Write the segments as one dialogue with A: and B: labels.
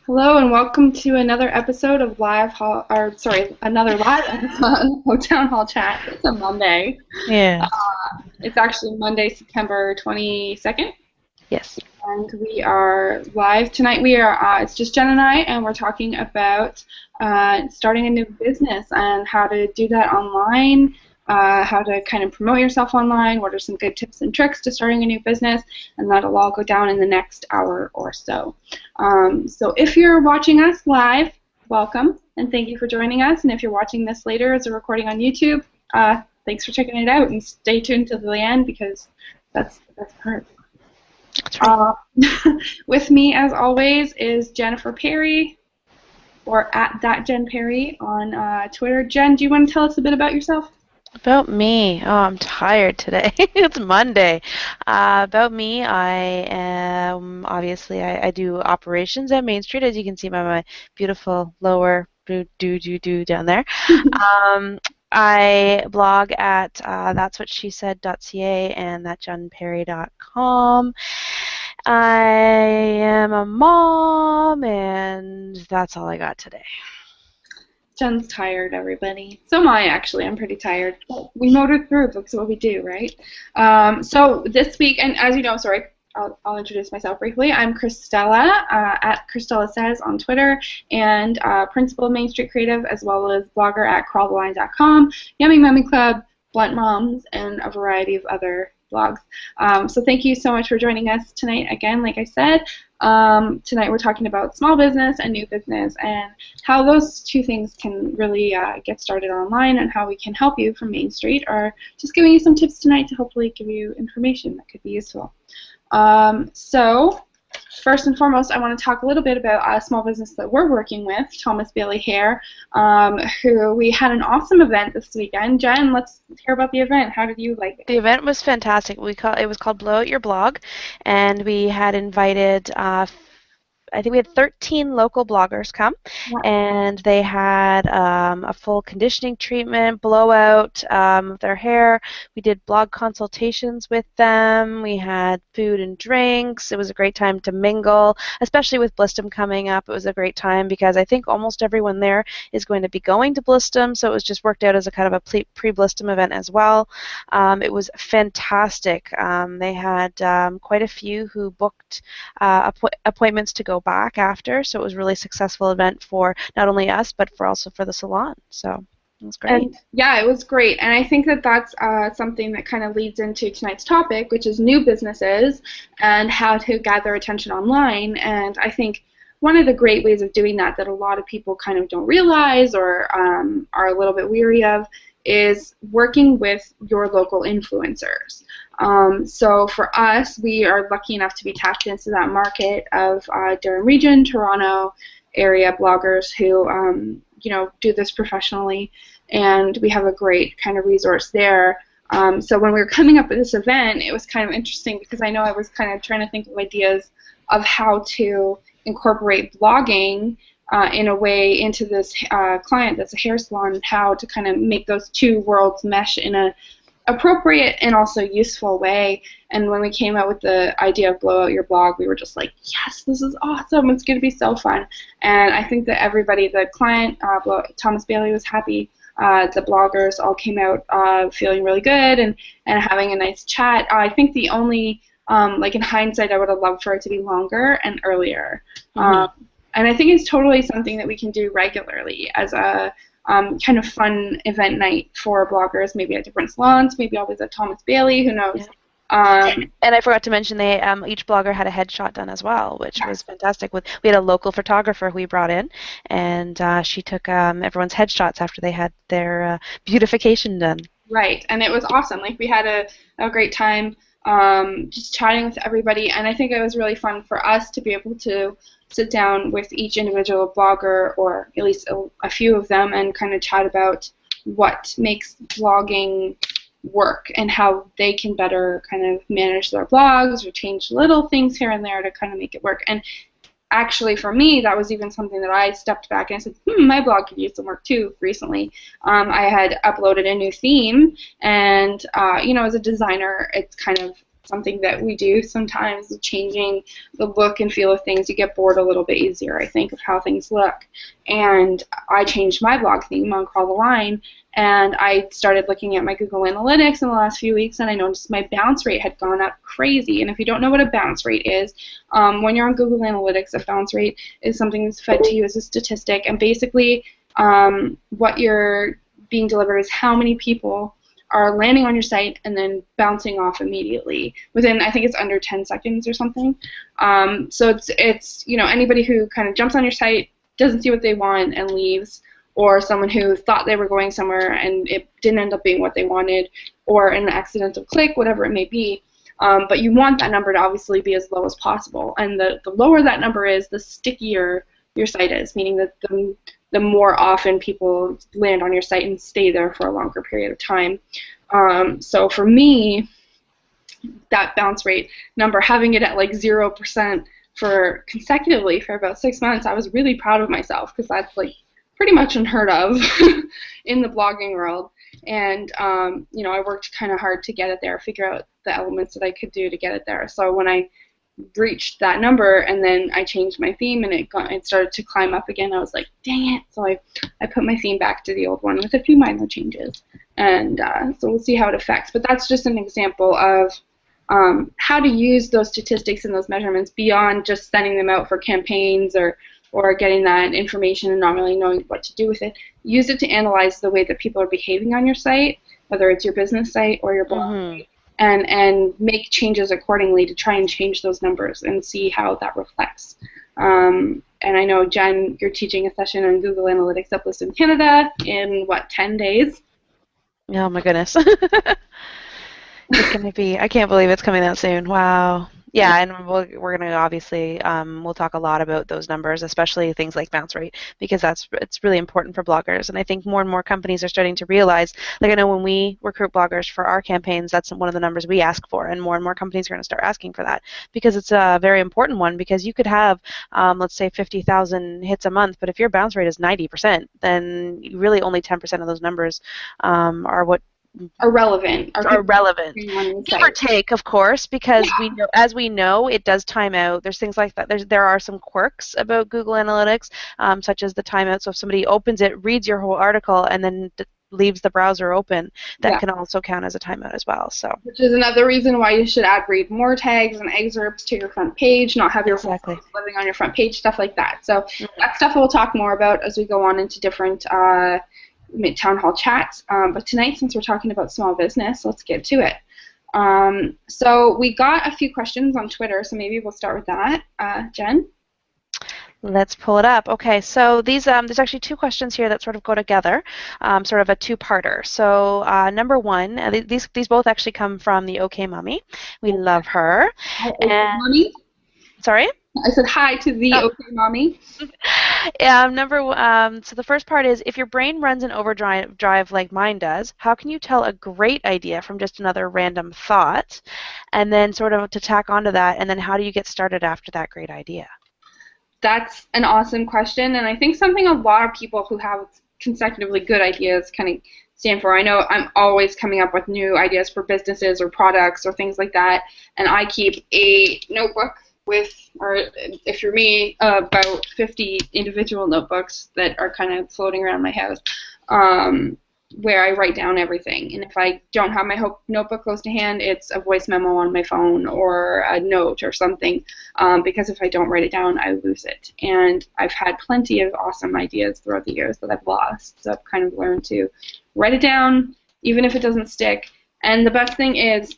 A: Hello and welcome to another episode of another live episode of Town Hall Chat. It's a Monday.
B: Yeah.
A: It's actually Monday, September 22nd,
B: Yes.
A: and we are live tonight. It's just Jen and I, and we're talking about starting a new business and how to do that online, how to kind of promote yourself online, what are some good tips and tricks to starting a new business, and that'll all go down in the next hour or so. So if you're watching us live, welcome, and thank you for joining us. And if you're watching this later as a recording on YouTube, thanks for checking it out, and stay tuned to the end because that's the best part.
B: That's right.
A: With me, as always, is Jennifer Perry, or at that Jen Perry on Twitter. Jen, do you want to tell us a bit about yourself?
B: About me. Oh, I'm tired today. It's Monday. About me, I am obviously I do operations at Main Street, as you can see by my beautiful lower do down there. I blog at that'swhatshesaid.ca and thatjohnperry.com. I am a mom, and that's all I got today.
A: Jen's tired, everybody. So am I, actually. I'm pretty tired. But we motored through. That's what we do, right? So this week, and as you know, I'll introduce myself briefly. I'm Christella, at Christella Says on Twitter, and principal of Main Street Creative, as well as blogger at crawltheline.com, Yummy Mummy Club, Blunt Moms, and a variety of other blogs. So thank you so much for joining us tonight again, like I said. Tonight we're talking about small business and new business and how those two things can really get started online and how we can help you from Main Street, or just giving you some tips tonight to hopefully give you information that could be useful. So first and foremost, I want to talk a little bit about a small business that we're working with, Thomas Bailey Hair, who we had an awesome event this weekend. Jen, let's hear about the event. How did you like it?
B: The event was fantastic. It was called Blow Out Your Blog, and we had invited I think we had 13 local bloggers come, and they had a full conditioning treatment, blowout of their hair. We did blog consultations with them. We had food and drinks. It was a great time to mingle, especially with Blistum coming up. It was a great time because I think almost everyone there is going to be going to Blistum, so it was just worked out as a kind of a pre-Blistum event as well. It was fantastic. They had quite a few who booked appointments to go back after, so it was a really successful event for not only us but also for the salon. So it was great.
A: And, yeah, it was great, and I think that that's something that kind of leads into tonight's topic, which is new businesses and how to gather attention online. And I think one of the great ways of doing that a lot of people kind of don't realize or are a little bit weary of is working with your local influencers. So for us, we are lucky enough to be tapped into that market of Durham region, Toronto area bloggers who do this professionally, and we have a great kind of resource there. So when we were coming up with this event, it was kind of interesting because I know I was kind of trying to think of ideas of how to incorporate blogging in a way into this client that's a hair salon, and how to kind of make those two worlds mesh in a appropriate and also useful way. And when we came out with the idea of Blow Out Your Blog, we were just like, yes, this is awesome, it's going to be so fun. And I think that everybody, the client, Thomas Bailey, was happy. The bloggers all came out feeling really good and having a nice chat. I think the only, like in hindsight, I would have loved for it to be longer and earlier. And I think it's totally something that we can do regularly as a kind of fun event night for bloggers, maybe at different salons, maybe always at Thomas Bailey, who knows.
B: Yeah. And I forgot to mention they each blogger had a headshot done as well, which was fantastic. We had a local photographer who we brought in, and she took everyone's headshots after they had their beautification done.
A: Right, and it was awesome. Like, we had a great time just chatting with everybody, and I think it was really fun for us to be able to sit down with each individual blogger, or at least a few of them, and kind of chat about what makes blogging work and how they can better kind of manage their blogs or change little things here and there to kind of make it work. And actually, for me, that was even something that I stepped back and I said, my blog could use some work too recently. I had uploaded a new theme, and as a designer, it's kind of something that we do sometimes, changing the look and feel of things. You get bored a little bit easier, I think, of how things look. And I changed my blog theme on Crawl the Line, and I started looking at my Google Analytics in the last few weeks, and I noticed my bounce rate had gone up crazy. And if you don't know what a bounce rate is, when you're on Google Analytics, a bounce rate is something that's fed to you as a statistic, and basically what you're being delivered is how many people are landing on your site and then bouncing off immediately within, I think it's under 10 seconds or something. So it's anybody who kind of jumps on your site, doesn't see what they want and leaves, or someone who thought they were going somewhere and it didn't end up being what they wanted, or an accidental click, whatever it may be. But you want that number to obviously be as low as possible, and the lower that number is, the stickier your site is, meaning that the more often people land on your site and stay there for a longer period of time. So for me, that bounce rate number, having it at like 0% for consecutively for about 6 months, I was really proud of myself, because that's like pretty much unheard of in the blogging world. And I worked kind of hard to get it there, figure out the elements that I could do to get it there. So when I reached that number and then I changed my theme and it started to climb up again, I was like, dang it. So I put my theme back to the old one with a few minor changes. And so we'll see how it affects. But that's just an example of how to use those statistics and those measurements beyond just sending them out for campaigns or getting that information and not really knowing what to do with it. Use it to analyze the way that people are behaving on your site, whether it's your business site or your blog site, and make changes accordingly to try and change those numbers and see how that reflects. And I know, Jen, you're teaching a session on Google Analytics Uplist in Canada in, 10 days?
B: Oh, my goodness. It's going to be, I can't believe it's coming out soon. Wow. Yeah, and we're going to obviously, we'll talk a lot about those numbers, especially things like bounce rate, because it's really important for bloggers. And I think more and more companies are starting to realize, like I know when we recruit bloggers for our campaigns, that's one of the numbers we ask for, and more companies are going to start asking for that, because it's a very important one, because you could have, let's say, 50,000 hits a month, but if your bounce rate is 90%, then really only 10% of those numbers are what
A: are relevant.
B: Give or take, of course, because we know, it does time out. There's things like that. There are some quirks about Google Analytics, such as the timeout. So if somebody opens it, reads your whole article, and then leaves the browser open, that can also count as a timeout as well. So, which
A: is another reason why you should add read more tags and excerpts to your front page, not have your whole post living on your front page, stuff like that. So that's stuff we'll talk more about as we go on into different town hall chats, but tonight, since we're talking about small business, let's get to it. So we got a few questions on Twitter, so maybe we'll start with that. Jen?
B: Let's pull it up. Okay, so these there's actually two questions here that sort of go together, sort of a two-parter. So number one, these both actually come from the OK Mommy. We love her.
A: Mommy?
B: Sorry?
A: I said hi to the OK Mommy.
B: So the first part is, if your brain runs an overdrive like mine does, how can you tell a great idea from just another random thought? And then sort of to tack onto that, and then how do you get started after that great idea?
A: That's an awesome question, and I think something a lot of people who have consecutively good ideas kind of stand for. I know I'm always coming up with new ideas for businesses or products or things like that, and I keep a notebook with, or if you're me, about 50 individual notebooks that are kind of floating around my house, where I write down everything. And if I don't have my notebook close to hand, it's a voice memo on my phone or a note or something, because if I don't write it down, I lose it. And I've had plenty of awesome ideas throughout the years that I've lost, so I've kind of learned to write it down, even if it doesn't stick. And the best thing is,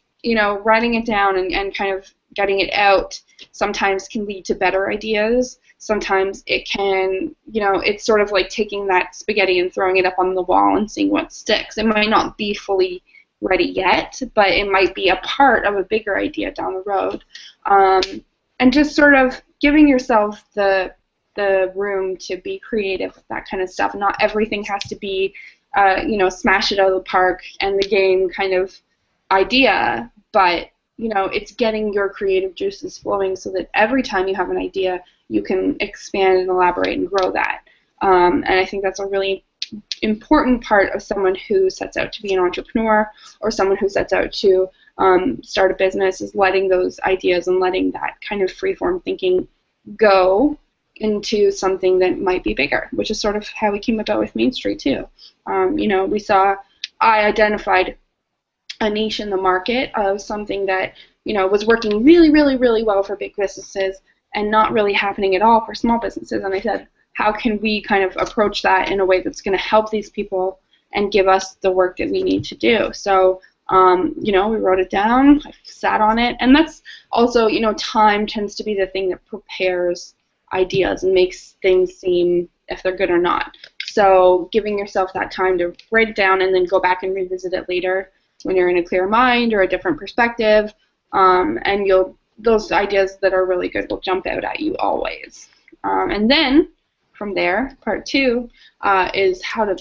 A: writing it down and kind of getting it out sometimes can lead to better ideas. Sometimes it can, it's sort of like taking that spaghetti and throwing it up on the wall and seeing what sticks. It might not be fully ready yet, but it might be a part of a bigger idea down the road. And just sort of giving yourself the room to be creative with that kind of stuff. Not everything has to be, smash it out of the park and the game kind of idea, but it's getting your creative juices flowing so that every time you have an idea, you can expand and elaborate and grow that. And I think that's a really important part of someone who sets out to be an entrepreneur or someone who sets out to start a business, is letting those ideas and letting that kind of free-form thinking go into something that might be bigger, which is sort of how we came about with Main Street too. I identified a niche in the market of something that was working really, really, really well for big businesses and not really happening at all for small businesses. And I said, how can we kind of approach that in a way that's going to help these people and give us the work that we need to do? So, we wrote it down, I sat on it, and that's also, time tends to be the thing that prepares ideas and makes things seem if they're good or not. So giving yourself that time to write it down and then go back and revisit it later when you're in a clear mind or a different perspective, and those ideas that are really good will jump out at you always. And then from there, part two is how to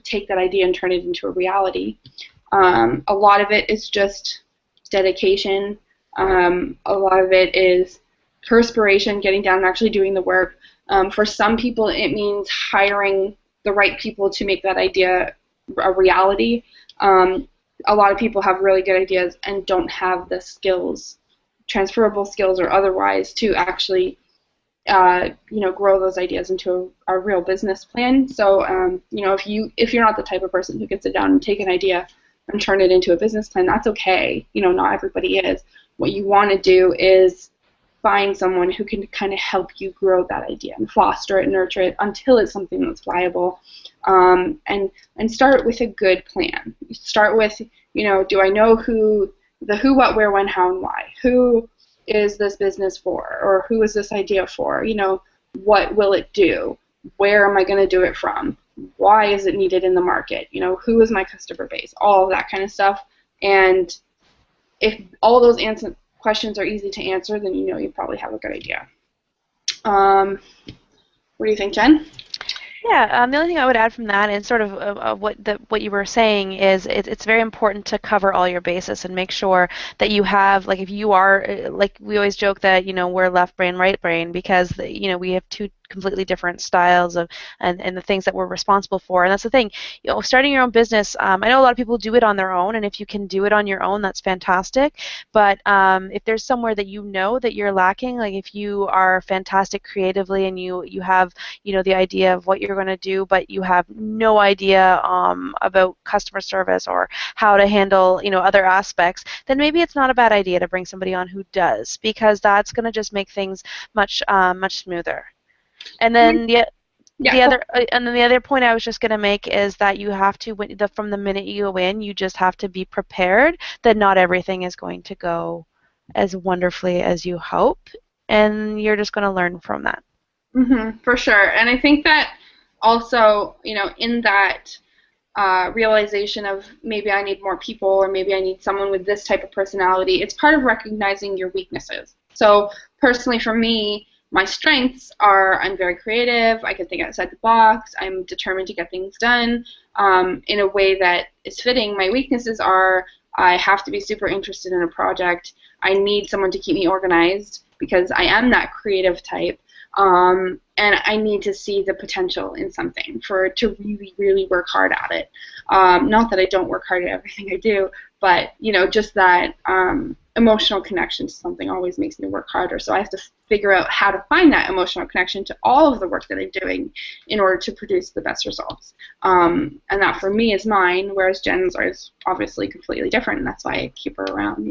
A: take that idea and turn it into a reality. A lot of it is just dedication. A lot of it is perspiration, getting down and actually doing the work. For some people, it means hiring the right people to make that idea a reality. A lot of people have really good ideas and don't have the skills, transferable skills or otherwise, to actually grow those ideas into a real business plan. So if you're not the type of person who can sit down and take an idea and turn it into a business plan, that's okay. Not everybody is. What you want to do is find someone who can kind of help you grow that idea and foster it, nurture it until it's something that's viable, and start with a good plan. Start with, do I know who, what, where, when, how, and why? Who is this business for, or who is this idea for? What will it do? Where am I going to do it from? Why is it needed in the market? Who is my customer base? All of that kind of stuff. And if all those questions are easy to answer, then you probably have a good idea. What do you think, Jen?
B: Yeah, the only thing I would add from that, and sort of what you were saying, is it's very important to cover all your bases and make sure that you have, like, if you are, like we always joke that we're left brain, right brain, because we have two completely different styles of and the things that we're responsible for. And that's the thing, starting your own business, I know a lot of people do it on their own, and if you can do it on your own, that's fantastic. But if there's somewhere that that you're lacking, like if you are fantastic creatively and you have the idea of what you're going to do, but you have no idea about customer service or how to handle other aspects, then maybe it's not a bad idea to bring somebody on who does, because that's going to just make things much smoother. And then the other point I was just going to make is that you have to, from the minute you go in, you just have to be prepared that not everything is going to go as wonderfully as you hope, and you're just going to learn from that.
A: For sure. And I think that also, in that realization of maybe I need more people, or maybe I need someone with this type of personality, it's part of recognizing your weaknesses. So personally for me, my strengths are I'm very creative, I can think outside the box, I'm determined to get things done in a way that is fitting. My weaknesses are I have to be super interested in a project, I need someone to keep me organized because I am that creative type, and I need to see the potential in something to really, really work hard at it. Not that I don't work hard at everything I do, but just that emotional connection to something always makes me work harder. So I have to figure out how to find that emotional connection to all of the work that I'm doing in order to produce the best results. And that for me is mine, whereas Jen's is obviously completely different, and that's why I keep her around,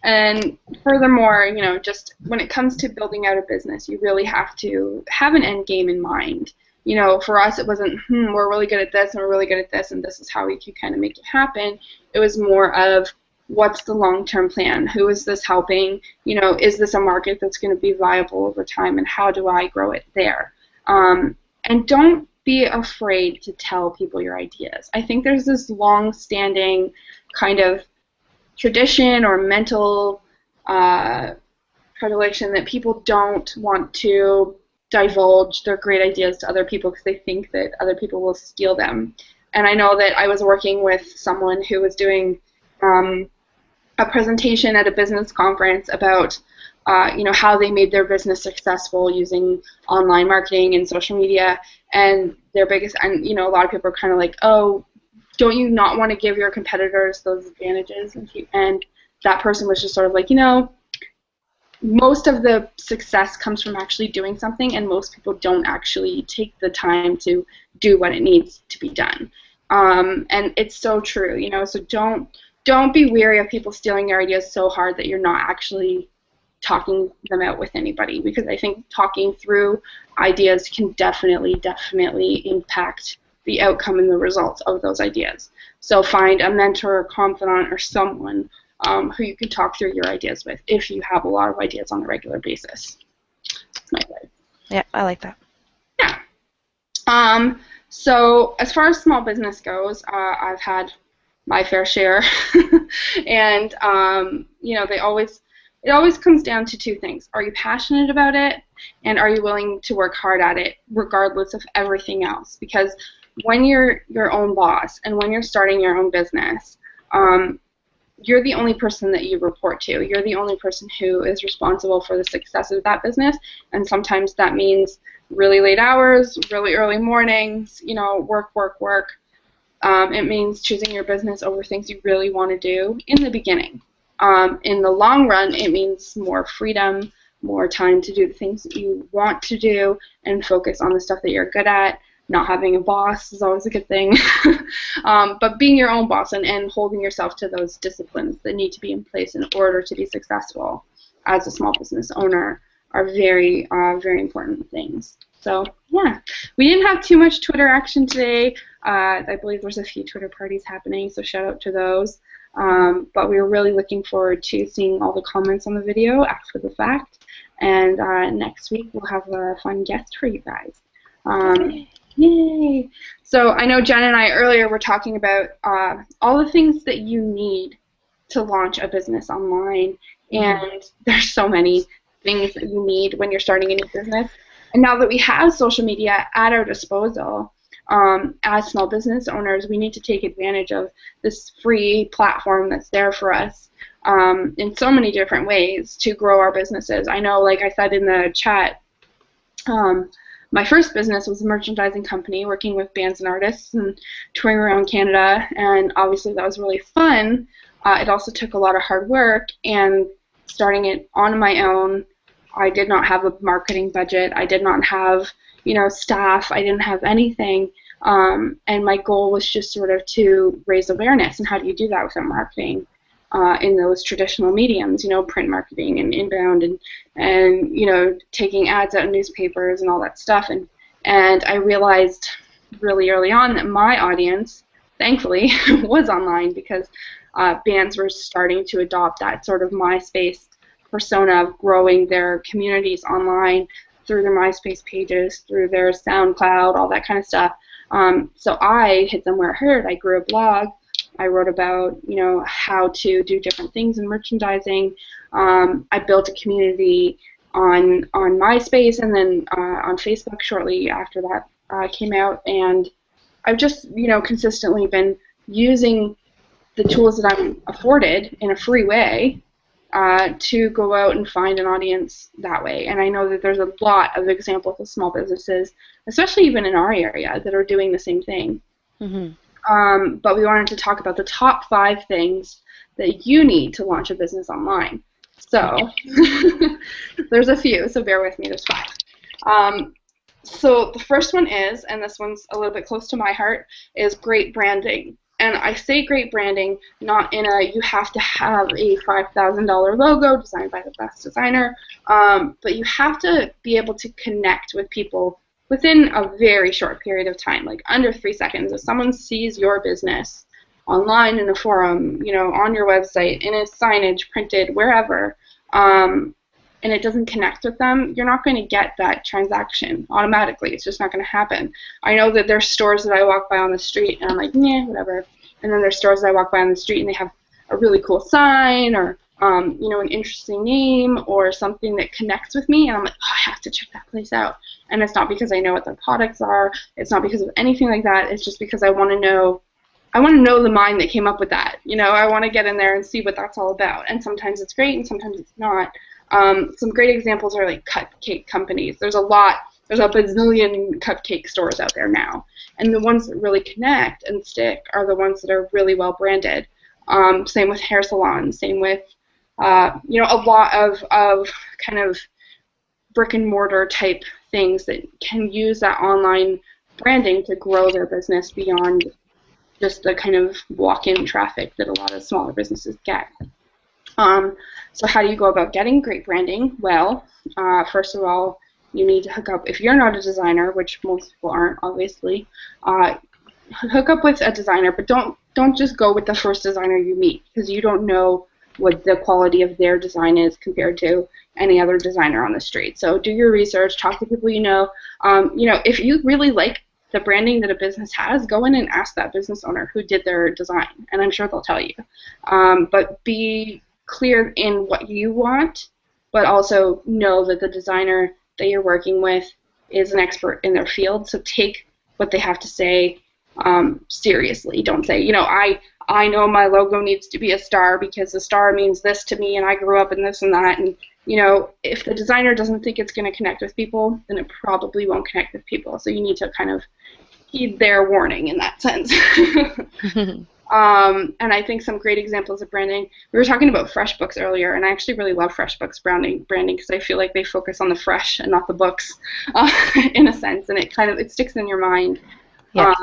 A: And furthermore, just when it comes to building out a business, you really have to have an end game in mind. For us, it wasn't, we're really good at this and we're really good at this and this is how we can kind of make it happen. It was more of, what's the long-term plan? Who is this helping? Is this a market that's going to be viable over time, and how do I grow it there? And don't be afraid to tell people your ideas. I think there's this long-standing kind of tradition or mental predilection that people don't want to divulge their great ideas to other people because they think that other people will steal them. And I know that I was working with someone who was doing a presentation at a business conference about how they made their business successful using online marketing and social media, and their biggest, and a lot of people are kind of like, oh, don't you not want to give your competitors those advantages? And that person was just sort of like, most of the success comes from actually doing something, and most people don't actually take the time to do what it needs to be done. And it's so true, so don't be weary of people stealing your ideas so hard that you're not actually talking them out with anybody, because I think talking through ideas can definitely impact the outcome and the results of those ideas. So find a mentor or confidant or someone who you can talk through your ideas with if you have a lot of ideas on a regular basis. That's my advice.
B: Yeah, I like that.
A: Yeah. So as far as small business goes, I've had my fair share, and it always comes down to two things: are you passionate about it, and are you willing to work hard at it, regardless of everything else? Because when you're your own boss and when you're starting your own business, you're the only person that you report to. You're the only person who is responsible for the success of that business, and sometimes that means really late hours, really early mornings, work. It means choosing your business over things you really want to do in the beginning. In the long run, it means more freedom, more time to do the things that you want to do, and focus on the stuff that you're good at. Not having a boss is always a good thing. But being your own boss and holding yourself to those disciplines that need to be in place in order to be successful as a small business owner are very, very important things. So, yeah, we didn't have too much Twitter action today. I believe there's a few Twitter parties happening, so shout out to those. But we were really looking forward to seeing all the comments on the video after the fact. And next week we'll have a fun guest for you guys. Yay! So I know Jen and I earlier were talking about all the things that you need to launch a business online, and there's so many things that you need when you're starting a new business. And now that we have social media at our disposal, as small business owners, we need to take advantage of this free platform that's there for us in so many different ways to grow our businesses. I know, like I said in the chat, my first business was a merchandising company working with bands and artists and touring around Canada, and obviously that was really fun. It also took a lot of hard work, and starting it on my own, I did not have a marketing budget. I did not have, staff. I didn't have anything, and my goal was just sort of to raise awareness. And how do you do that without marketing in those traditional mediums, print marketing and inbound and taking ads out in newspapers and all that stuff. And I realized really early on that my audience, thankfully, was online, because bands were starting to adopt that sort of MySpace persona of growing their communities online through their MySpace pages, through their SoundCloud, all that kind of stuff. So I hit them where it hurt. I grew a blog. I wrote about, how to do different things in merchandising. I built a community on MySpace and then on Facebook shortly after that came out. And I've just, consistently been using the tools that I'm afforded in a free way to go out and find an audience that way. And I know that there's a lot of examples of small businesses, especially even in our area, that are doing the same thing. But we wanted to talk about the top 5 things that you need to launch a business online. So there's a few, so bear with me, there's 5. So the first one is, and this one's a little bit close to my heart, is great branding. And I say great branding not in a you have to have a $5,000 logo designed by the best designer, but you have to be able to connect with people within a very short period of time, like under 3 seconds. If someone sees your business online in a forum, on your website, in a signage, printed, wherever, and it doesn't connect with them, you're not going to get that transaction automatically. It's just not going to happen. I know that there's stores that I walk by on the street and I'm like, yeah, whatever. And then there's stores that I walk by on the street and they have a really cool sign or an interesting name or something that connects with me, and I'm like, oh, I have to check that place out. And it's not because I know what their products are. It's not because of anything like that. It's just because I want to know the mind that came up with that. I want to get in there and see what that's all about. And sometimes it's great and sometimes it's not. Some great examples are like cupcake companies. There's a there's a bazillion cupcake stores out there now. And the ones that really connect and stick are the ones that are really well branded. Same with hair salons, same with, a lot of kind of brick and mortar type things that can use that online branding to grow their business beyond just the kind of walk-in traffic that a lot of smaller businesses get. So how do you go about getting great branding? Well, first of all, you need to hook up, if you're not a designer, which most people aren't, obviously, hook up with a designer, but don't just go with the first designer you meet, because you don't know what the quality of their design is compared to any other designer on the street. So do your research, talk to people you know. If you really like the branding that a business has, go in and ask that business owner who did their design, and I'm sure they'll tell you. But be clear in what you want, but also know that the designer that you're working with is an expert in their field, so take what they have to say seriously. Don't say, I know my logo needs to be a star because the star means this to me and I grew up in this and that, and if the designer doesn't think it's going to connect with people, then it probably won't connect with people. So you need to kind of heed their warning in that sense. And I think some great examples of branding, we were talking about FreshBooks earlier, and I actually really love FreshBooks branding because I feel like they focus on the fresh and not the books in a sense, and it sticks in your mind. Yeah.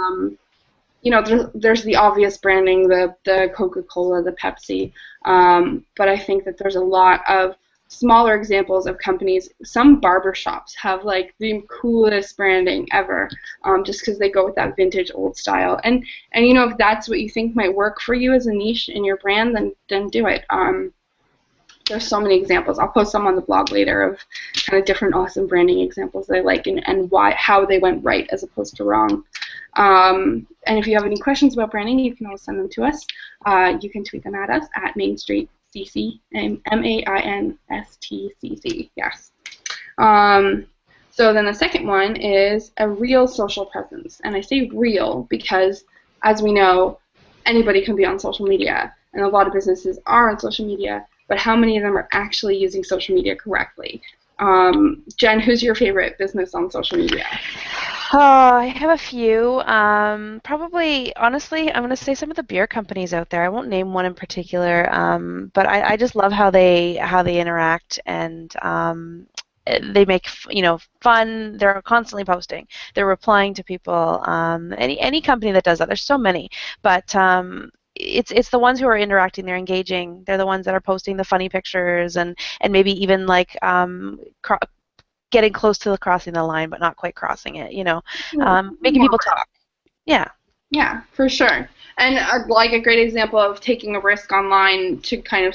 A: There's the obvious branding, the Coca-Cola, the Pepsi, but I think that there's a lot of smaller examples of companies. Some barbershops have like the coolest branding ever, just because they go with that vintage old style. And if that's what you think might work for you as a niche in your brand, then do it. There's so many examples. I'll post some on the blog later of kind of different awesome branding examples that I like and how they went right as opposed to wrong. And if you have any questions about branding, you can always send them to us. You can tweet them at us at Main Street CC, MAINSTCC, yes. So then the second one is a real social presence. And I say real because, as we know, anybody can be on social media, and a lot of businesses are on social media, but how many of them are actually using social media correctly? Jen, who's your favorite business on social media?
B: I have a few. Probably, honestly, I'm going to say some of the beer companies out there. I won't name one in particular, but I just love how they interact, and they make fun. They're constantly posting. They're replying to people. Any company that does that. There's so many, but it's the ones who are interacting. They're engaging. They're the ones that are posting the funny pictures and maybe even like getting close to crossing the line, but not quite crossing it, making people talk. Yeah.
A: Yeah, for sure. And like a great example of taking a risk online to kind of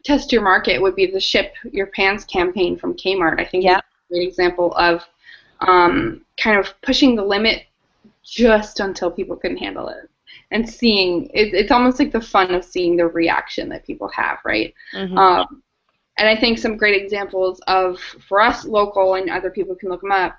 A: test your market would be the Ship Your Pants campaign from Kmart. I think that's a great example of kind of pushing the limit just until people couldn't handle it. And seeing, it's almost like the fun of seeing the reaction that people have, right? Mm-hmm. And I think some great examples of, for us, local, and other people can look them up,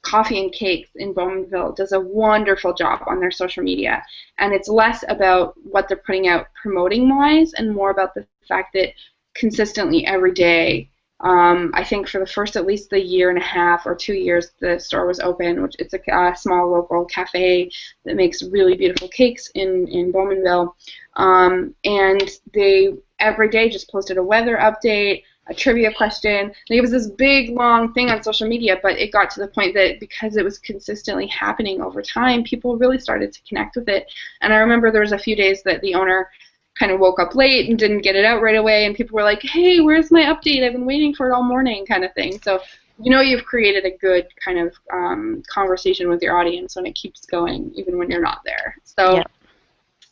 A: Coffee and Cakes in Bowmanville does a wonderful job on their social media. And it's less about what they're putting out promoting-wise and more about the fact that consistently every day, I think for the first at least the year and a half or 2 years the store was open, which it's a small local cafe that makes really beautiful cakes in Bowmanville. And they every day just posted a weather update, a trivia question. It was this big, long thing on social media, but it got to the point that because it was consistently happening over time, people really started to connect with it. And I remember there was a few days that the owner kind of woke up late and didn't get it out right away, and people were like, hey, where's my update? I've been waiting for it all morning, kind of thing. So you've created a good kind of conversation with your audience when it keeps going, even when you're not there. So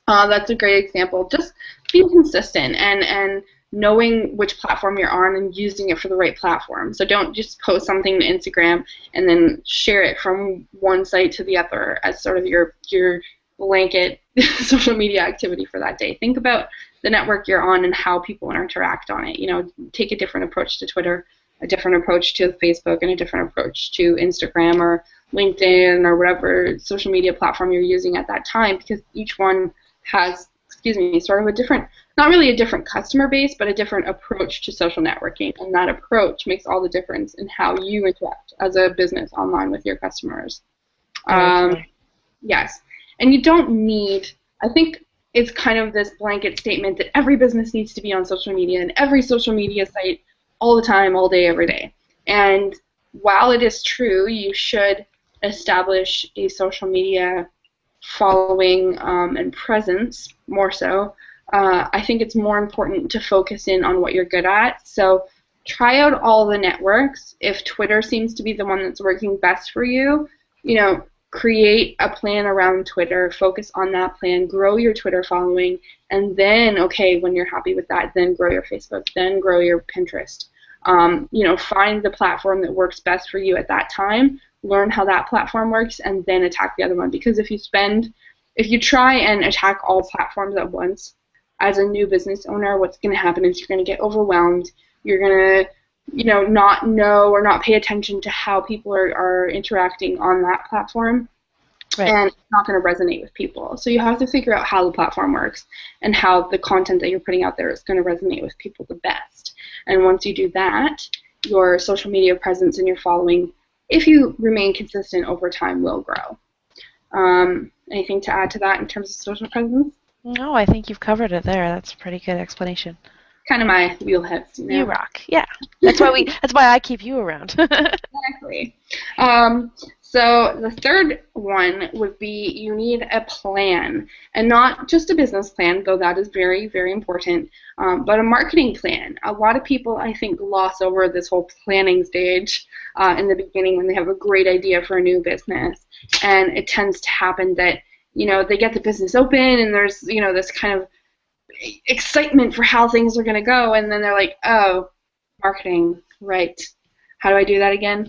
A: that's a great example. Just being consistent and knowing which platform you're on and using it for the right platform. So don't just post something to Instagram and then share it from one site to the other as sort of your blanket social media activity for that day. Think about the network you're on and how people interact on it. Take a different approach to Twitter, a different approach to Facebook, and a different approach to Instagram or LinkedIn or whatever social media platform you're using at that time, because each one has sort of a different, not really a different customer base, but a different approach to social networking. And that approach makes all the difference in how you interact as a business online with your customers. Yes. And you don't need, I think it's kind of this blanket statement that every business needs to be on social media and every social media site all the time, all day, every day. And while it is true, you should establish a social media following and presence more so. I think it's more important to focus in on what you're good at. So try out all the networks. If Twitter seems to be the one that's working best for you, you know, create a plan around Twitter, focus on that plan, grow your Twitter following, and then, okay, when you're happy with that, then grow your Facebook, then grow your Pinterest. You know, find the platform that works best for you at that time, learn how that platform works, and then attack the other one. Because if you try and attack all platforms at once, as a new business owner, what's going to happen is you're going to get overwhelmed. You're going to, you know, not know or not pay attention to how people are interacting on that platform. Right. And it's not going to resonate with people. So you have to figure out how the platform works and how the content that you're putting out there is going to resonate with people the best. And once you do that, your social media presence and your following, if you remain consistent over time, will grow. Anything to add to that in terms of social presence?
B: No, I think you've covered it there. That's a pretty good explanation.
A: Kind of my wheelhouse, you know?
B: You rock, yeah. That's why I keep you around.
A: Exactly. So the third one would be you need a plan, and not just a business plan, though that is very, very important, but a marketing plan. A lot of people, I think, gloss over this whole planning stage in the beginning when they have a great idea for a new business, and it tends to happen that, you know, they get the business open and there's, you know, this kind of excitement for how things are going to go, and then they're like, oh, marketing, right, how do I do that again?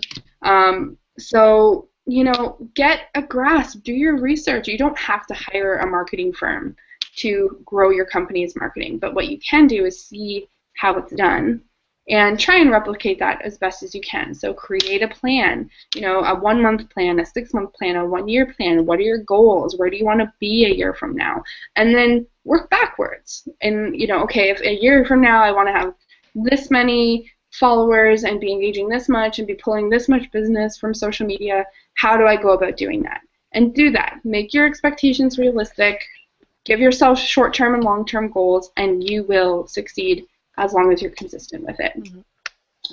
A: So, you know, get a grasp, do your research. You don't have to hire a marketing firm to grow your company's marketing, but what you can do is see how it's done and try and replicate that as best as you can. So create a plan, you know, a 1-month plan, a 6-month plan, a 1-year plan. What are your goals? Where do you want to be a year from now? And then work backwards. And, you know, okay, if a year from now I want to have this many followers and be engaging this much and be pulling this much business from social media, how do I go about doing that? And do that. Make your expectations realistic. Give yourself short-term and long-term goals, and you will succeed as long as you're consistent with it.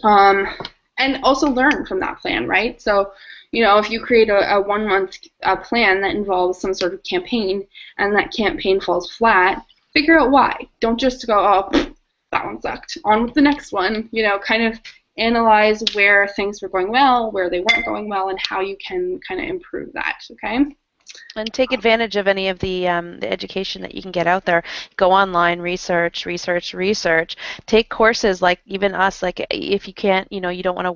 A: Mm-hmm. And also learn from that plan, right? So, you know, if you create a 1-month plan that involves some sort of campaign and that campaign falls flat, figure out why. Don't just go, oh, that one sucked. On with the next one. You know, kind of analyze where things were going well, where they weren't going well, and how you can kind of improve that, okay?
B: And take advantage of any of the education that you can get out there. Go online, research. Take courses like even us. Like if you can't, you know, you don't want to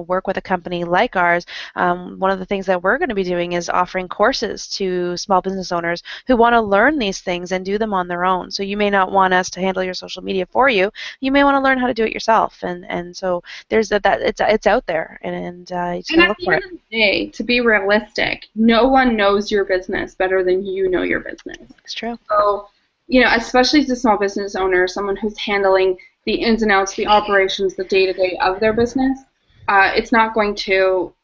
B: work with a company like ours. One of the things that we're going to be doing is offering courses to small business owners who want to learn these things and do them on their own. So you may not want us to handle your social media for you. You may want to learn how to do it yourself. And so there's that it's out there, and you just gotta look for it.
A: At the end of the day, to be realistic, no one knows your business better than you know your business.
B: It's true.
A: So, you know, especially as a small business owner, someone who's handling the ins and outs, the operations, the day-to-day of their business, it's not going to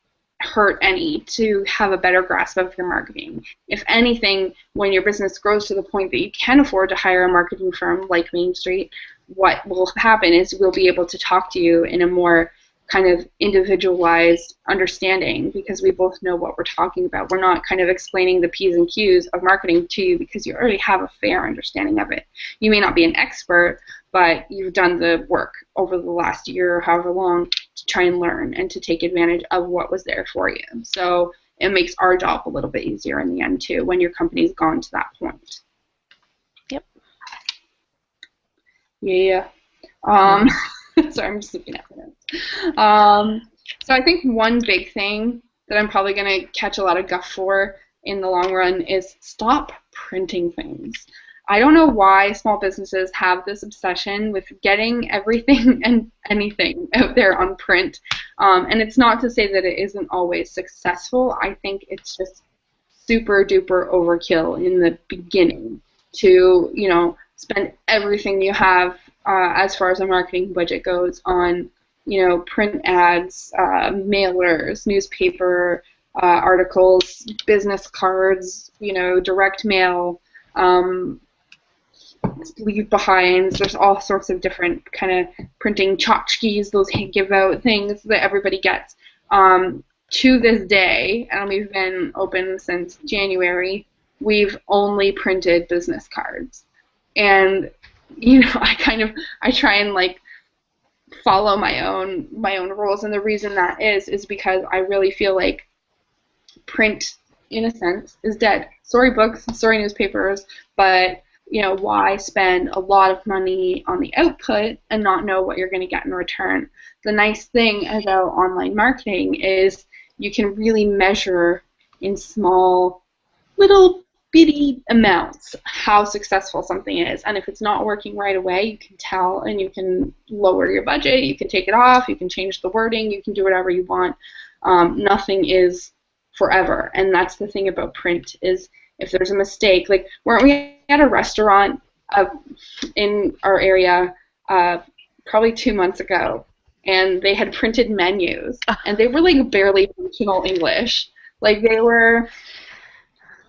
A: hurt any to have a better grasp of your marketing. If anything, when your business grows to the point that you can afford to hire a marketing firm like Main Street, what will happen is we'll be able to talk to you in a more kind of individualized understanding, because we both know what we're talking about. We're not kind of explaining the P's and Q's of marketing to you because you already have a fair understanding of it. You may not be an expert, but you've done the work over the last year or however long to try and learn and to take advantage of what was there for you. So it makes our job a little bit easier in the end too when your company's gone to that point.
B: Yep.
A: Yeah. Sorry, I'm just looking at it. So I think one big thing that I'm probably going to catch a lot of guff for in the long run is stop printing things. I don't know why small businesses have this obsession with getting everything and anything out there on print. And it's not to say that it isn't always successful. I think it's just super duper overkill in the beginning. to, spend everything you have as far as a marketing budget goes on, print ads, mailers, newspaper, articles, business cards, direct mail, leave behinds. There's all sorts of different kind of printing tchotchkes, those give out things that everybody gets. To this day, and we've been open since January, we've only printed business cards. And I try and follow my own rules, and the reason that is because I really feel like print, in a sense, is dead. Sorry books, sorry newspapers, but why spend a lot of money on the output and not know what you're going to get in return? The nice thing about online marketing is you can really measure in small, little bitty amounts how successful something is. And if it's not working right away, you can tell, and you can lower your budget, you can take it off, you can change the wording, you can do whatever you want. Nothing is forever. And that's the thing about print, is if there's a mistake, weren't we at a restaurant in our area probably 2 months ago, and they had printed menus, and they were barely functional English. They were,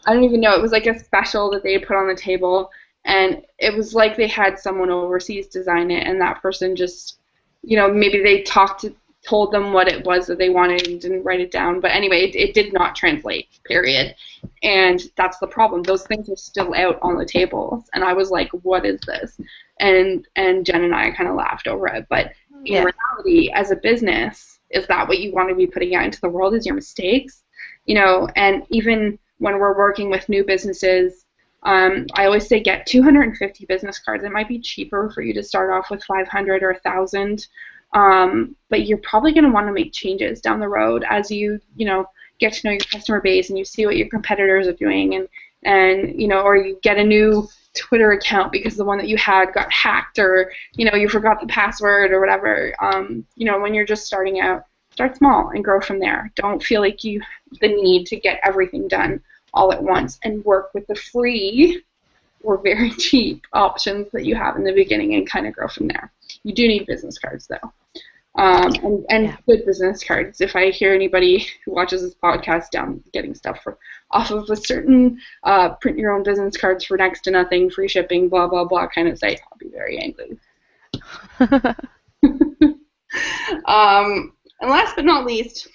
A: I don't even know, it was a special that they had put on the table, and it was they had someone overseas design it, and that person just, maybe they told them what it was that they wanted and didn't write it down. But anyway, it did not translate, period. And that's the problem. Those things are still out on the tables. And I was like, what is this? And Jen and I kind of laughed over it. But in reality, as a business, is that what you want to be putting out into the world, is your mistakes? And even when we're working with new businesses, I always say get 250 business cards. It might be cheaper for you to start off with 500 or 1,000. But you're probably going to want to make changes down the road as you get to know your customer base, and you see what your competitors are doing, and or you get a new Twitter account because the one that you had got hacked, or you forgot the password or whatever. When you're just starting out, start small and grow from there. Don't feel like you the need to get everything done all at once, and work with the free or very cheap options that you have in the beginning and kind of grow from there. You do need business cards, though. And good business cards. If I hear anybody who watches this podcast getting stuff off of a certain print your own business cards for next to nothing, free shipping, blah, blah, blah kind of site, I'll be very angry. And last but not least,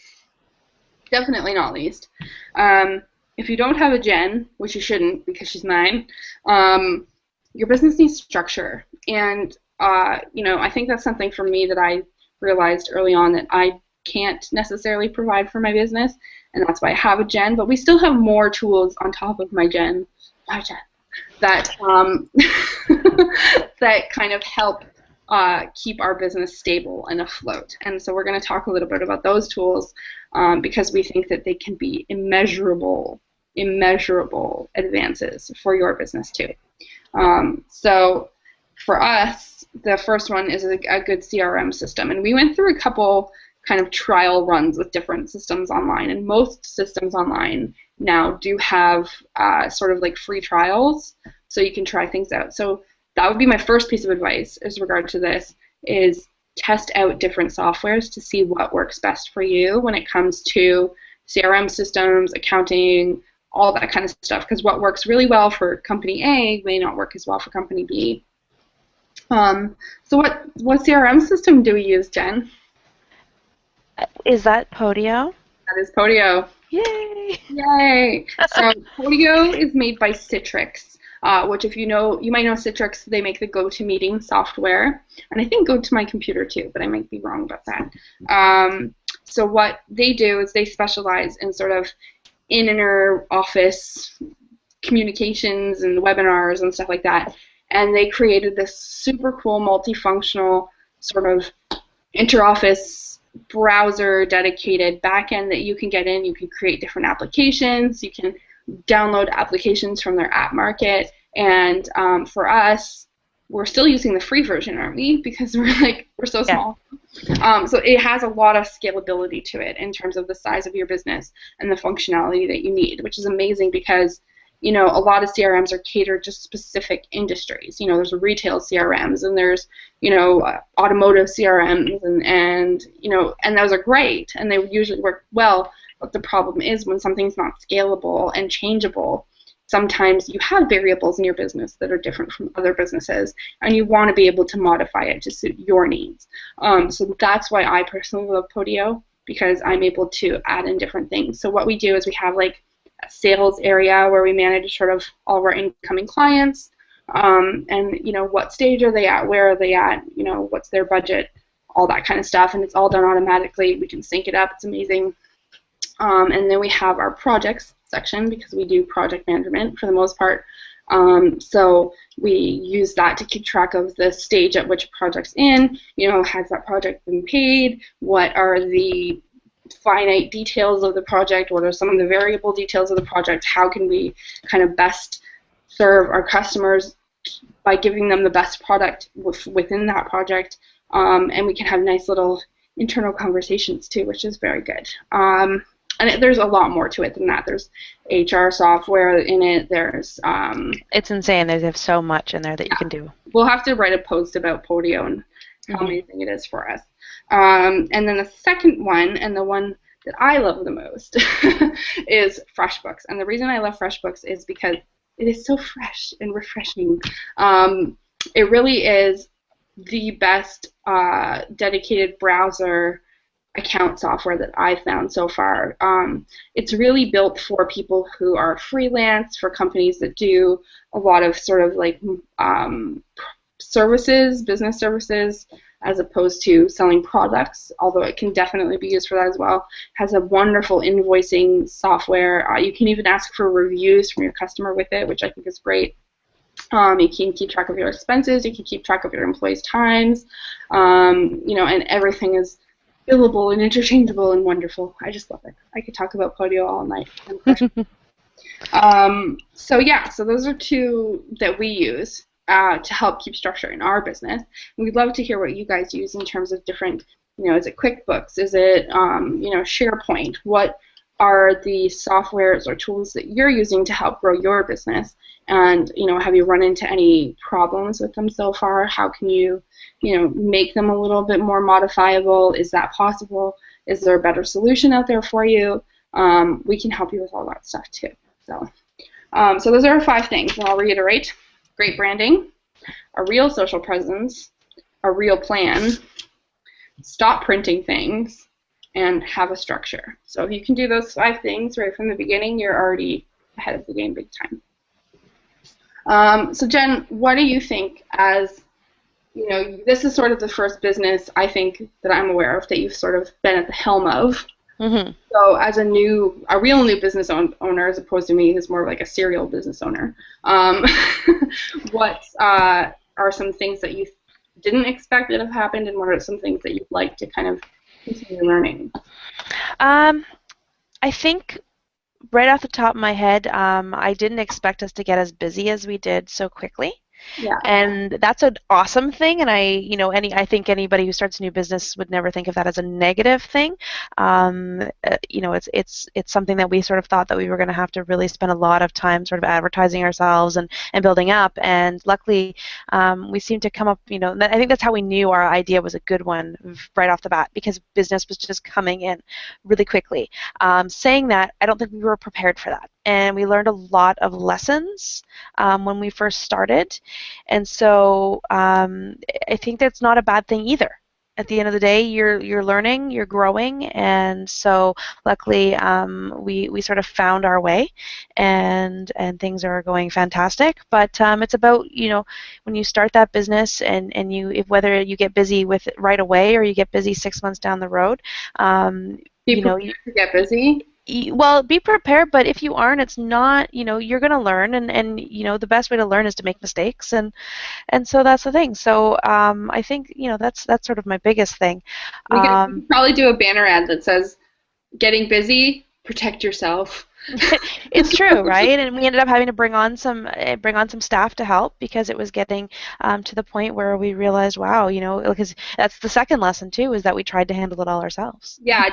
A: definitely not least, if you don't have a Jen, which you shouldn't because she's mine, your business needs structure. And I think that's something for me that I realized early on that I can't necessarily provide for my business, and that's why I have a Jen. But we still have more tools on top of my Jen, that that kind of help keep our business stable and afloat. And so we're going to talk a little bit about those tools because we think that they can be immeasurable advances for your business too. So for us, the first one is a good CRM system, and we went through a couple kind of trial runs with different systems online, and most systems online now do have sort of free trials, so you can try things out. So that would be my first piece of advice as regard to this, is test out different softwares to see what works best for you when it comes to CRM systems, accounting, all that kind of stuff, because what works really well for company A may not work as well for company B. So what CRM system do we use, Jen?
B: Is that Podio?
A: That is Podio.
B: Yay!
A: Yay! So Podio is made by Citrix, which you might know Citrix. They make the GoToMeeting software, and I think GoToMyComputer too, but I might be wrong about that. So what they do is they specialize in sort of inner office communications and webinars and stuff like that. And they created this super cool multifunctional sort of interoffice browser dedicated backend that you can get in. You can create different applications. You can download applications from their app market. And for us, we're still using the free version, aren't we? Because we're so small. So it has a lot of scalability to it in terms of the size of your business and the functionality that you need, which is amazing because a lot of CRMs are catered to specific industries. There's retail CRMs and there's, automotive CRMs and those are great and they usually work well. But the problem is when something's not scalable and changeable, sometimes you have variables in your business that are different from other businesses, and you want to be able to modify it to suit your needs. So that's why I personally love Podio, because I'm able to add in different things. So what we do is we have like a sales area where we manage sort of all of our incoming clients, and what stage are they at, where are they at, what's their budget, all that kind of stuff, and it's all done automatically. We can sync it up. It's amazing. And then we have our projects section because we do project management for the most part. So we use that to keep track of the stage at which a project's in. Has that project been paid? What are the finite details of the project? What are some of the variable details of the project? How can we kind of best serve our customers by giving them the best product within that project? And we can have nice little internal conversations too, which is very good. And there's a lot more to it than that. There's HR software in it. There's
B: it's insane. There's so much in there that you can do.
A: We'll have to write a post about Podio and how amazing it is for us. And then the second one, and the one that I love the most, is FreshBooks. And the reason I love FreshBooks is because it is so fresh and refreshing. It really is the best dedicated browser account software that I've found so far. It's really built for people who are freelance, for companies that do a lot of sort of like services, business services, as opposed to selling products, although it can definitely be used for that as well. Has a wonderful invoicing software. You can even ask for reviews from your customer with it, which I think is great. You can keep track of your expenses. You can keep track of your employees' times. And everything is billable and interchangeable and wonderful. I just love it. I could talk about Podio all night. So those are two that we use to help keep structure in our business. And we'd love to hear what you guys use in terms of different, is it QuickBooks? Is it, SharePoint? What are the softwares or tools that you're using to help grow your business? And, have you run into any problems with them so far? How can you, make them a little bit more modifiable? Is that possible? Is there a better solution out there for you? We can help you with all that stuff too. So those are our 5 things, and I'll reiterate. Great branding, a real social presence, a real plan, stop printing things, and have a structure. So if you can do those 5 things right from the beginning, you're already ahead of the game big time. So Jen, what do you think as, this is sort of the first business I think that I'm aware of that you've sort of been at the helm of. Mm-hmm. So as a real new business owner, as opposed to me, who's more like a serial business owner, what are some things that you didn't expect that have happened, and what are some things that you'd like to kind of continue learning?
B: I think right off the top of my head, I didn't expect us to get as busy as we did so quickly. Yeah. And that's an awesome thing, and I think anybody who starts a new business would never think of that as a negative thing. It's something that we sort of thought that we were going to have to really spend a lot of time sort of advertising ourselves and building up, and luckily we seemed to come up, I think that's how we knew our idea was a good one right off the bat, because business was just coming in really quickly. Saying that, I don't think we were prepared for that, and we learned a lot of lessons when we first started. And so I think that's not a bad thing either. At the end of the day, you're learning, you're growing, and so luckily we sort of found our way, and things are going fantastic. But it's about, when you start that business and whether you get busy with it right away or you get busy 6 months down the road,
A: you get busy.
B: Well, be prepared, but if you aren't, it's not, you're going to learn, and the best way to learn is to make mistakes, and so that's the thing. So I think, that's sort of my biggest thing.
A: We can probably do a banner ad that says, getting busy, protect yourself.
B: It's true, right? And we ended up having to bring on some staff to help, because it was getting to the point where we realized, wow, because that's the second lesson too, is that we tried to handle it all ourselves.
A: Yeah,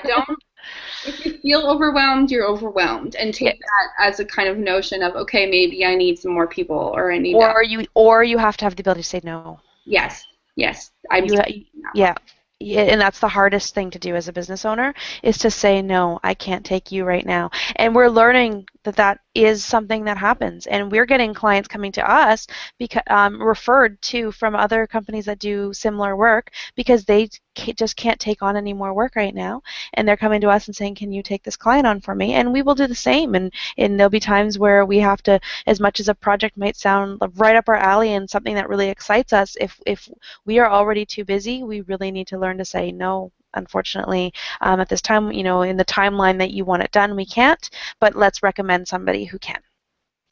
A: If you feel overwhelmed, you're overwhelmed, and
B: Yeah.
A: take that as a kind of notion of, okay, maybe I need some more people, or I need to.
B: Or you have to have the ability to say no.
A: Yes, yes, I'm
B: You,
A: taking that one.
B: yeah. Yeah, and that's the hardest thing to do as a business owner is to say no, I can't take you right now. And we're learning that that is something that happens, and we're getting clients coming to us because referred to from other companies that do similar work because they just can't take on any more work right now, and they're coming to us and saying, "Can you take this client on for me?" And we will do the same. And there'll be times where we have to, as much as a project might sound right up our alley and something that really excites us, if we are already too busy, we really need to learn to say no. Unfortunately, at this time, in the timeline that you want it done, we can't, but let's recommend somebody who can.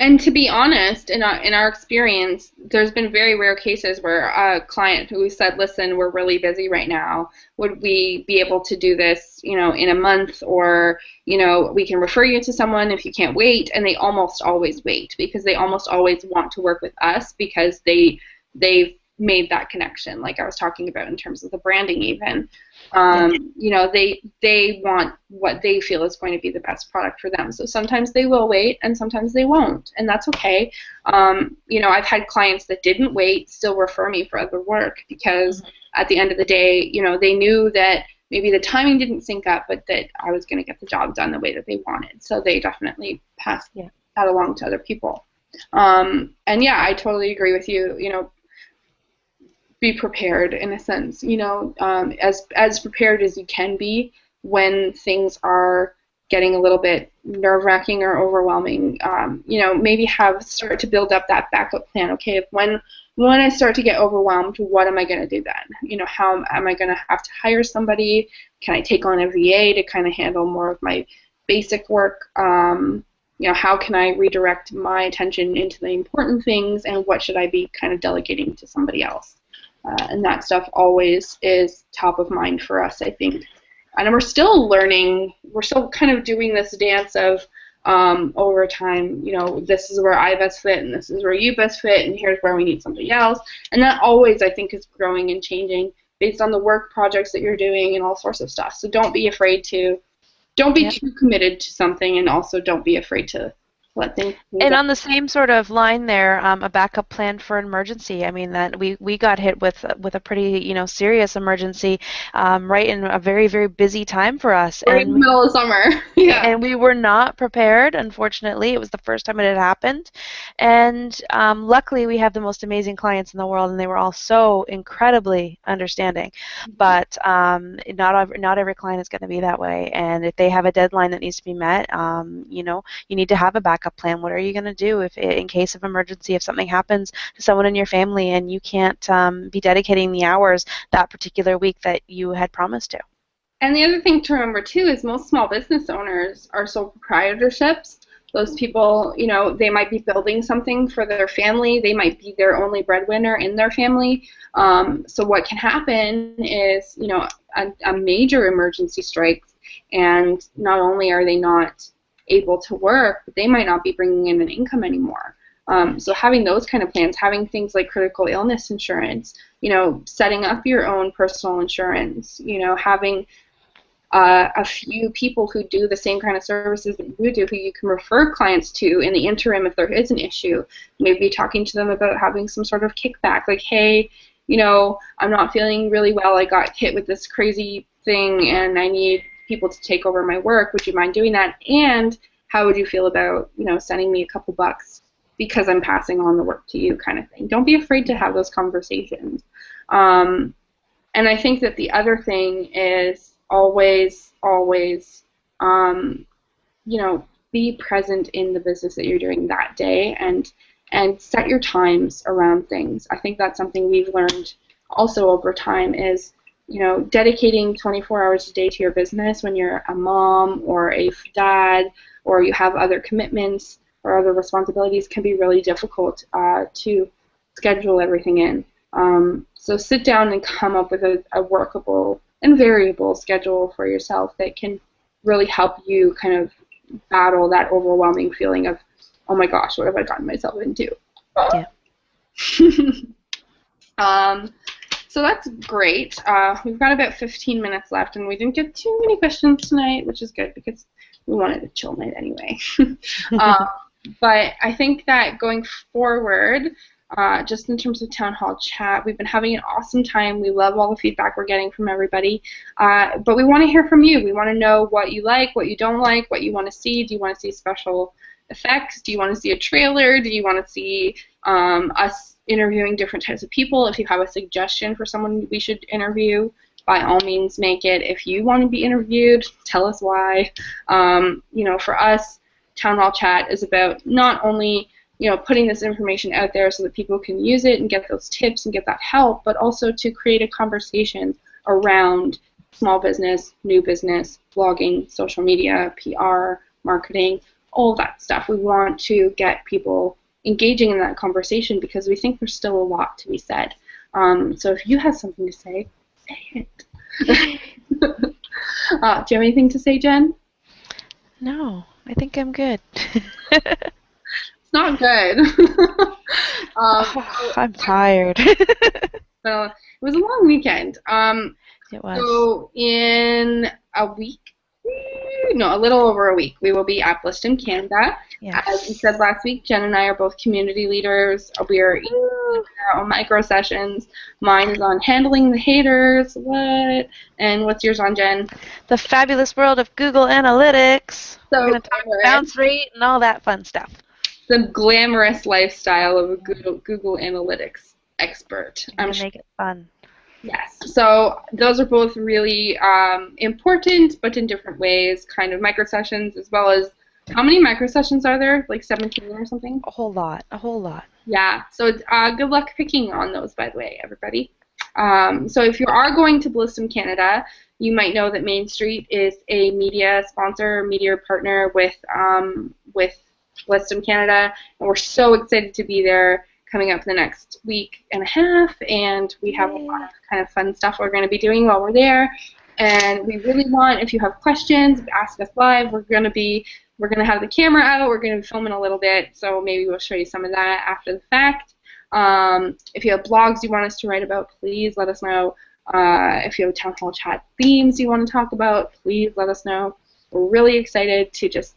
A: And to be honest, in our experience, there's been very rare cases where a client who said, "Listen, we're really busy right now. Would we be able to do this, in a month, or we can refer you to someone if you can't wait?" And they almost always wait because they almost always want to work with us because they've made that connection, like I was talking about in terms of the branding, even. They want what they feel is going to be the best product for them. So sometimes they will wait and sometimes they won't, and that's okay. I've had clients that didn't wait still refer me for other work because at the end of the day, they knew that maybe the timing didn't sync up, but that I was going to get the job done the way that they wanted. So they definitely passed that along to other people. And yeah, I totally agree with you. Be prepared in a sense, as prepared as you can be when things are getting a little bit nerve-wracking or overwhelming. Maybe start to build up that backup plan. Okay, if when I start to get overwhelmed, what am I going to do then? How am I going to have to hire somebody? Can I take on a VA to kind of handle more of my basic work? How can I redirect my attention into the important things, and what should I be kind of delegating to somebody else? And that stuff always is top of mind for us, I think. And we're still learning. We're still kind of doing this dance of over time, this is where I best fit, and this is where you best fit, and here's where we need somebody else. And that always, I think, is growing and changing based on the work projects that you're doing and all sorts of stuff. So don't be afraid to, don't be too committed to something, and also don't be afraid to let things
B: And on the same sort of line there, a backup plan for an emergency. I mean, that we got hit with a pretty serious emergency right in a very, very busy time for us,
A: right in the middle of summer. Yeah.
B: And we were not prepared. Unfortunately, it was the first time it had happened, and luckily we have the most amazing clients in the world, and they were all so incredibly understanding. But not every client is going to be that way, and if they have a deadline that needs to be met, you need to have a backup plan. What are you going to do if, in case of emergency, if something happens to someone in your family and you can't be dedicating the hours that particular week that you had promised to?
A: And the other thing to remember, too, is most small business owners are sole proprietorships. Those people, they might be building something for their family. They might be their only breadwinner in their family. So what can happen is, a major emergency strikes, and not only are they not able to work, but they might not be bringing in an income anymore. So having those kind of plans, having things like critical illness insurance, setting up your own personal insurance, having a few people who do the same kind of services that you do, who you can refer clients to in the interim if there is an issue. Maybe talking to them about having some sort of kickback, like, hey, I'm not feeling really well. I got hit with this crazy thing, and I need people to take over my work. Would you mind doing that? And how would you feel about, sending me a couple bucks because I'm passing on the work to you, kind of thing. Don't be afraid to have those conversations. And I think that the other thing is always, be present in the business that you're doing that day, and set your times around things. I think that's something we've learned also over time is, dedicating 24 hours a day to your business when you're a mom or a dad or you have other commitments or other responsibilities can be really difficult to schedule everything in. So sit down and come up with a workable and variable schedule for yourself that can really help you kind of battle that overwhelming feeling of, oh my gosh, what have I gotten myself into?
B: Yeah.
A: So that's great. We've got about 15 minutes left, and we didn't get too many questions tonight, which is good because we wanted a chill night anyway. But I think that going forward, just in terms of town hall chat, we've been having an awesome time. We love all the feedback we're getting from everybody. But we want to hear from you. We want to know what you like, what you don't like, what you want to see. Do you want to see special effects? Do you want to see a trailer? Do you want to see us interviewing different types of people? If you have a suggestion for someone we should interview, by all means make it. If you want to be interviewed, tell us why. For us, Town Hall Chat is about not only putting this information out there so that people can use it and get those tips and get that help, but also to create a conversation around small business, new business, blogging, social media, PR, marketing, all that stuff. We want to get people engaging in that conversation because we think there's still a lot to be said. So if you have something to say it. Do you have anything to say, Jen?
B: No, I think I'm good.
A: It's not good.
B: I'm tired.
A: So it was a long weekend.
B: It was.
A: So in a week, a little over a week, we will be at Bliston, Canada.
B: Yes.
A: As we said last week, Jen and I are both community leaders. We are each doing our own micro sessions. Mine is on handling the haters. What? And what's yours on, Jen?
B: The fabulous world of Google Analytics.
A: So
B: we're going to talk bounce rate and all that fun stuff.
A: The glamorous lifestyle of a Google Analytics expert.
B: I'm going to make it fun.
A: Yes. So those are both really important, but in different ways, kind of micro sessions, as well as, how many micro sessions are there? Like 17 or something?
B: A whole lot.
A: Yeah. So good luck picking on those, by the way, everybody. So if you are going to Bliston, Canada, you might know that Main Street is a media sponsor, media partner with Bliston, Canada, and we're so excited to be there coming up the next week and a half, and we have a lot of kind of fun stuff we're going to be doing while we're there. And we really want, if you have questions, ask us live. We're going to have the camera out. We're going to be filming a little bit, so maybe we'll show you some of that after the fact. If you have blogs you want us to write about, please let us know. If you have town hall chat themes you want to talk about, please let us know. We're really excited to just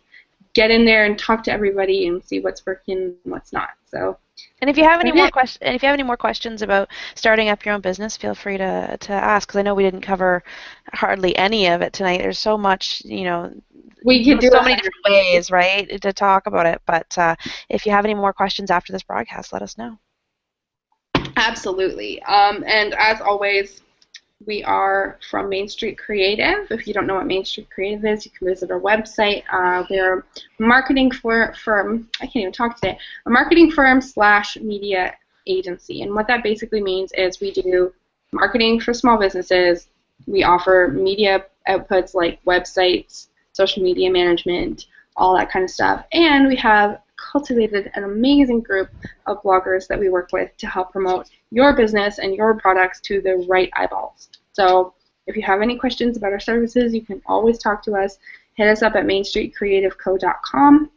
A: get in there and talk to everybody and see what's working and what's not. So.
B: And if you have any more questions about starting up your own business, feel free to ask, because I know we didn't cover hardly any of it tonight. There's so much,
A: we could do
B: so many different ways, right, to talk about it. But if you have any more questions after this broadcast, let us know. Absolutely.
A: And as always, we are from Main Street Creative. If you don't know what Main Street Creative is, you can visit our website. We're a marketing firm. I can't even talk today. A marketing firm / media agency. And what that basically means is we do marketing for small businesses. We offer media outputs like websites, social media management, all that kind of stuff. And we have cultivated an amazing group of bloggers that we work with to help promote your business and your products to the right eyeballs. So if you have any questions about our services, you can always talk to us. Hit us up at mainstreetcreativeco.com.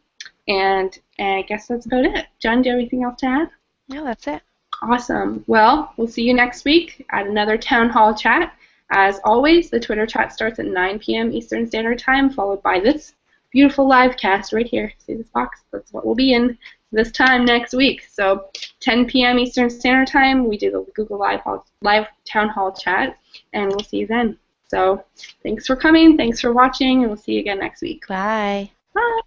A: And I guess that's about it. Jen, do you have anything else to add?
B: No, that's it.
A: Awesome. Well, we'll see you next week at another Town Hall Chat. As always, the Twitter chat starts at 9 p.m. Eastern Standard Time, followed by this beautiful live cast right here. See this box? That's what we'll be in this time next week. So 10 p.m. Eastern Standard Time, we do the Google Live Town Hall Chat, and we'll see you then. So thanks for coming, thanks for watching, and we'll see you again next week.
B: Bye.
A: Bye.